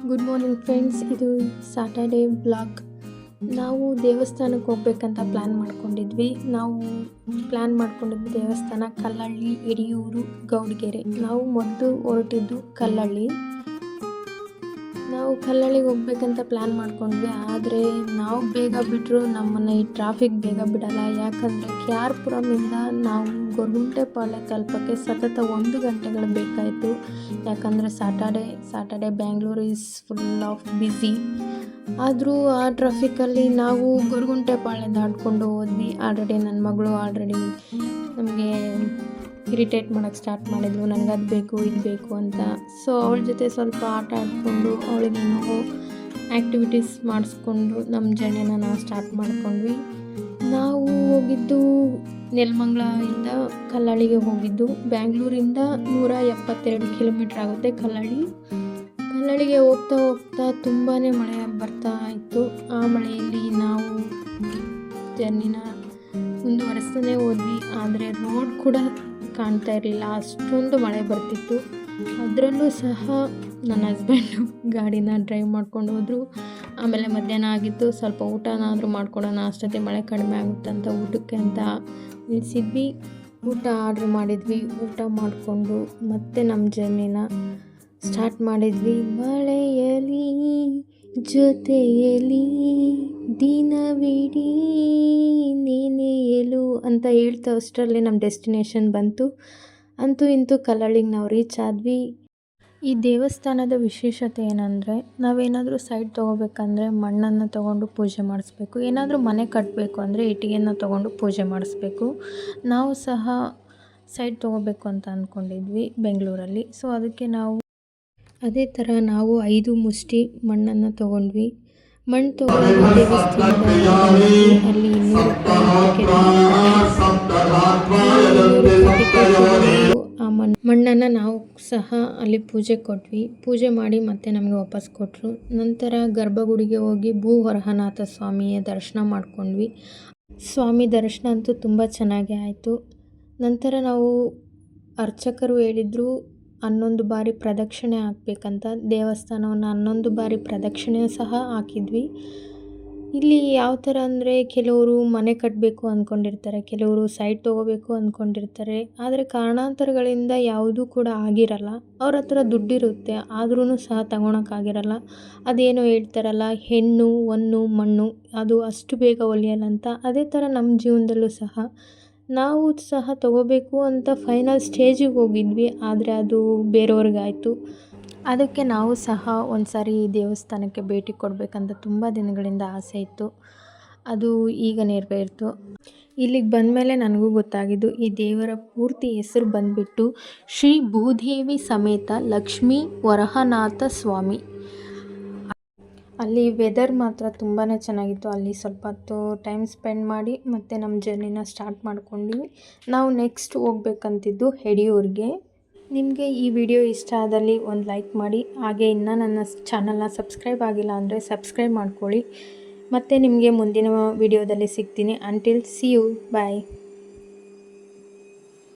Good morning friends. ಇದು Saturday blog. ನಾವು ದೇವಸ್ಥಾನಕ್ಕೆ ಹೋಗ್ಬೇಕಂತ ಪ್ಲ್ಯಾನ್ ಮಾಡ್ಕೊಂಡಿದ್ವಿ. ದೇವಸ್ಥಾನ ಕಲ್ಲಳ್ಳಿ, ಯಡಿಯೂರು, ಗೌಡಗೆರೆ. ನಾವು ಮೊದಲು ಹೊರಟಿದ್ದು ಕಲ್ಲಳ್ಳಿ. ನಾವು ಕಲ್ಲಳ್ಳಿಗೆ ಹೋಗ್ಬೇಕಂತ ಪ್ಲ್ಯಾನ್ ಮಾಡ್ಕೊಂಡ್ವಿ. ಆದರೆ ನಾವು ಬೇಗ ಬಿಟ್ಟರು ನಮ್ಮನ್ನು ಈ ಟ್ರಾಫಿಕ್ ಬೇಗ ಬಿಡಲ್ಲ. ಯಾಕಂದರೆ KR ಪುರಮಿಂದ ನಾವು ಗೊರಗುಂಟೆಪಾಳ್ಯ ತಲುಪೋಕ್ಕೆ ಸತತ 1 ಗಂಟೆಗಳು ಬೇಕಾಯಿತು. ಯಾಕಂದರೆ Saturday Bangalore is full of busy. ಆದರೂ ಆ ಟ್ರಾಫಿಕಲ್ಲಿ ನಾವು ಗೊರಗುಂಟೆಪಾಳ್ಯ ದಾಟ್ಕೊಂಡು ಹೋದ್ವಿ. ನನ್ನ ಮಗಳು ನಮಗೆ ಇರಿಟೇಟ್ ಮಾಡೋಕ್ಕೆ ಸ್ಟಾರ್ಟ್ ಮಾಡಿದ್ಲು, ನನಗೆ ಅದು ಬೇಕು ಇದು ಬೇಕು ಅಂತ. ಸೊ ಅವಳ ಜೊತೆ ಸ್ವಲ್ಪ ಆಟ ಆಡಿಕೊಂಡು ಅವಳಿಗೆ ನಾವು ಆ್ಯಕ್ಟಿವಿಟೀಸ್ ಮಾಡಿಸ್ಕೊಂಡು ನಮ್ಮ ಜರ್ನಿನ ನಾವು ಸ್ಟಾರ್ಟ್ ಮಾಡ್ಕೊಂಡ್ವಿ. ನಾವು ಹೋಗಿದ್ದು ನೆಲಮಂಗಲದಿಂದ ಕಲ್ಲಳ್ಳಿಗೆ ಹೋಗಿದ್ದು. ಬ್ಯಾಂಗ್ಳೂರಿಂದ 172 ಕಿಲೋಮೀಟ್ರ್ ಆಗುತ್ತೆ ಕಲ್ಲಳ್ಳಿಗೆ ಹೋಗ್ತಾ ತುಂಬಾ ಮಳೆ ಬರ್ತಾ ಇತ್ತು. ಆ ಮಳೆಯಲ್ಲಿ ನಾವು ಜರ್ನಿನ ಮುಂದುವರಿಸ್ತಾನೆ ಹೋದ್ವಿ. ಆದರೆ ರೋಡ್ ಕೂಡ ಕಾಣ್ತಾ ಇರಲಿಲ್ಲ, ಅಷ್ಟೊಂದು ಮಳೆ ಬರ್ತಿತ್ತು. ಅದರಲ್ಲೂ ಸಹ ನನ್ನ ಹಸ್ಬೆಂಡು ಗಾಡಿನ ಡ್ರೈವ್ ಮಾಡ್ಕೊಂಡು ಹೋದರು. ಆಮೇಲೆ ಮಧ್ಯಾಹ್ನ ಆಗಿತ್ತು, ಸ್ವಲ್ಪ ಊಟನಾದರೂ ಮಾಡ್ಕೊಡೋಣ, ಅಷ್ಟೊತ್ತಿಗೆ ಮಳೆ ಕಡಿಮೆ ಆಗುತ್ತೆ ಅಂತ ಊಟಕ್ಕೆ ಅಂತ ನಿಲ್ಲಿಸಿದ್ವಿ. ಊಟ ಆರ್ಡ್ರ್ ಮಾಡಿದ್ವಿ. ಊಟ ಮಾಡಿಕೊಂಡು ಮತ್ತೆ ನಮ್ಮ ಜರ್ನಿನ ಸ್ಟಾರ್ಟ್ ಮಾಡಿದ್ವಿ. ಮಳೆಯಲಿ ಜೊತೆಯಲಿ ದಿನವಿಡೀ ನೆನೆಯಲು ಅಂತ ಹೇಳ್ತಾ ಅಷ್ಟರಲ್ಲಿ ನಮ್ಮ ಡೆಸ್ಟಿನೇಷನ್ ಬಂತು. ಅಂತೂ ಇಂತೂ ಕಲ್ಲಳ್ಳಿಗೆ ನಾವು ರೀಚ್ ಆದ್ವಿ. ಈ ದೇವಸ್ಥಾನದ ವಿಶೇಷತೆ ಏನಂದರೆ, ನಾವೇನಾದರೂ ಸೈಟ್ ತೊಗೋಬೇಕಂದ್ರೆ ಮಣ್ಣನ್ನು ತೊಗೊಂಡು ಪೂಜೆ ಮಾಡಿಸ್ಬೇಕು. ಏನಾದರೂ ಮನೆ ಕಟ್ಟಬೇಕು ಅಂದರೆ ಇಟ್ಟಿಗೆನ ತೊಗೊಂಡು ಪೂಜೆ ಮಾಡಿಸ್ಬೇಕು. ನಾವು ಸಹ ಸೈಟ್ ತೊಗೋಬೇಕು ಅಂತ ಅಂದ್ಕೊಂಡಿದ್ವಿ ಬೆಂಗಳೂರಲ್ಲಿ. ಸೊ ಅದಕ್ಕೆ ಅದೇ ಥರ ನಾವು 5 ಮುಷ್ಟಿ ಮಣ್ಣನ್ನು ತೊಗೊಂಡ್ವಿ. ಮಣ್ಣು ತೊಗೊಂಡು ದೇವಸ್ಥಾನದಲ್ಲಿ ಅಲ್ಲಿ 200 ರೂಪಾಯಿ ಆ ಮಣ್ಣನ್ನು ನಾವು ಸಹ ಅಲ್ಲಿ ಪೂಜೆ ಕೊಟ್ವಿ. ಪೂಜೆ ಮಾಡಿ ಮತ್ತೆ ನಮಗೆ ವಾಪಸ್ ಕೊಟ್ಟರು. ನಂತರ ಗರ್ಭಗುಡಿಗೆ ಹೋಗಿ ಭೂವರಹನಾಥ ಸ್ವಾಮಿಯ ದರ್ಶನ ಮಾಡ್ಕೊಂಡ್ವಿ. ಸ್ವಾಮಿ ದರ್ಶನ ಅಂತೂ ತುಂಬ ಚೆನ್ನಾಗೇ ಆಯಿತು. ನಂತರ ನಾವು ಅರ್ಚಕರು ಹೇಳಿದರು 11 ಬಾರಿ ಪ್ರದಕ್ಷಿಣೆ ಹಾಕಬೇಕಂತ. ದೇವಸ್ಥಾನವನ್ನು 11 ಬಾರಿ ಪ್ರದಕ್ಷಿಣೆ ಸಹ ಹಾಕಿದ್ವಿ. ಇಲ್ಲಿ ಯಾವ ಥರ ಅಂದರೆ, ಕೆಲವರು ಮನೆ ಕಟ್ಟಬೇಕು ಅಂದ್ಕೊಂಡಿರ್ತಾರೆ, ಕೆಲವರು ಸೈಟ್ ತೊಗೋಬೇಕು ಅಂದ್ಕೊಂಡಿರ್ತಾರೆ. ಆದರೆ ಕಾರಣಾಂತರಗಳಿಂದ ಯಾವುದೂ ಕೂಡ ಆಗಿರಲ್ಲ. ಅವ್ರ ಹತ್ರ ದುಡ್ಡಿರುತ್ತೆ, ಆದ್ರೂ ಸಹ ತಗೊಳಕ್ಕಾಗಿರಲ್ಲ. ಅದೇನೋ ಹೇಳ್ತಾರಲ್ಲ, ಹೆಣ್ಣು ಹೊನ್ನು ಮಣ್ಣು ಅದು ಅಷ್ಟು ಬೇಗ ಒಲಿಯಲ್ಲ ಅಂತ. ಅದೇ ಥರ ನಮ್ಮ ಜೀವನದಲ್ಲೂ ಸಹ ನಾವು ಸಹ ತೊಗೋಬೇಕು ಅಂತ ಫೈನಲ್ ಸ್ಟೇಜಿಗೆ ಹೋಗಿದ್ವಿ. ಆದರೆ ಅದು ಬೇರೆಯವ್ರಿಗಾಯಿತು. ಅದಕ್ಕೆ ನಾವು ಸಹ ಒಂದು ಸಾರಿ ದೇವಸ್ಥಾನಕ್ಕೆ ಭೇಟಿ ಕೊಡಬೇಕಂತ ತುಂಬ ದಿನಗಳಿಂದ ಆಸೆ ಇತ್ತು. ಅದು ಈಗ ನೆರವೇರಿತು. ಇಲ್ಲಿಗೆ ಬಂದಮೇಲೆ ನನಗೂ ಗೊತ್ತಾಗಿದ್ದು, ಈ ದೇವರ ಪೂರ್ತಿ ಹೆಸರು ಬಂದುಬಿಟ್ಟು ಶ್ರೀ ಭೂದೇವಿ ಸಮೇತ ಲಕ್ಷ್ಮೀ ವರಹನಾಥ ಸ್ವಾಮಿ. ಅಲ್ಲಿ ವೆದರ್ ಮಾತ್ರ ತುಂಬಾ ಚೆನ್ನಾಗಿತ್ತು. ಅಲ್ಲಿ ಸ್ವಲ್ಪ ಹೊತ್ತು ಟೈಮ್ ಸ್ಪೆಂಡ್ ಮಾಡಿ ಮತ್ತೆ ನಮ್ಮ ಜರ್ನಿನ ಸ್ಟಾರ್ಟ್ ಮಾಡ್ಕೊಂಡ್ವಿ. ನಾವು ನೆಕ್ಸ್ಟ್ ಹೋಗ್ಬೇಕಂತಿದ್ದು ಯಡಿಯೂರಿಗೆ. ನಿಮಗೆ ಈ ವಿಡಿಯೋ ಇಷ್ಟ ಆದಲ್ಲಿ ಒಂದು ಲೈಕ್ ಮಾಡಿ. ಹಾಗೆ ಇನ್ನೂ ನನ್ನ ಚಾನಲ್ನ ಸಬ್ಸ್ಕ್ರೈಬ್ ಆಗಿಲ್ಲ ಅಂದರೆ ಸಬ್ಸ್ಕ್ರೈಬ್ ಮಾಡ್ಕೊಳ್ಳಿ. ಮತ್ತು ನಿಮಗೆ ಮುಂದಿನ ವಿಡಿಯೋದಲ್ಲಿ ಸಿಗ್ತೀನಿ. Until see you, bye.